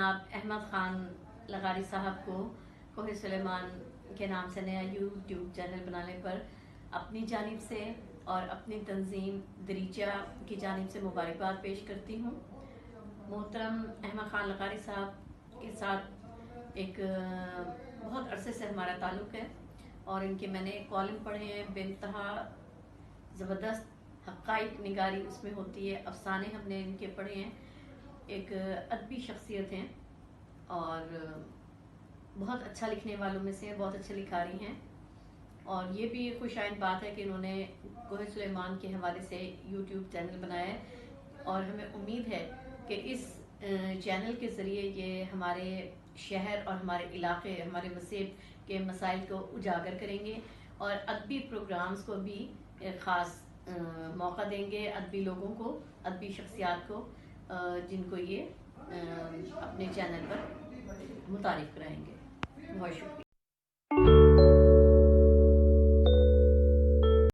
जनाब अहमद ख़ान लगारी साहब को कोहे सुलेमान के नाम से नया यूट्यूब चैनल बनाने पर अपनी जानिब से और अपनी तंजीम दरीचा की जानिब से मुबारकबाद पेश करती हूँ। मोहतरम अहमद ख़ान लगारी साहब के साथ एक बहुत अरसे से हमारा ताल्लुक़ है और इनके मैंने कॉलम पढ़े हैं, बेइंतहा ज़बरदस्त हक़ाइक़ निगारी उसमें होती है, अफ़साने हमने इनके पढ़े हैं। एक अदबी शख्सियत हैं और बहुत अच्छा लिखने वालों में से हैं, बहुत अच्छे लिखारी हैं। और ये भी खुशाइन बात है कि इन्होंने कोहे सुलेमान के हवाले से यूट्यूब चैनल बनाया है और हमें उम्मीद है कि इस चैनल के ज़रिए ये हमारे शहर और हमारे इलाके, हमारे मसीब के मसाइल को उजागर करेंगे और अदबी प्रोग्राम्स को भी ख़ास मौका देंगे, अदबी लोगों को, अदबी शख्सियात को, जिनको ये अपने चैनल पर मुतारिफ कराएंगे। बहुत शुक्रिया।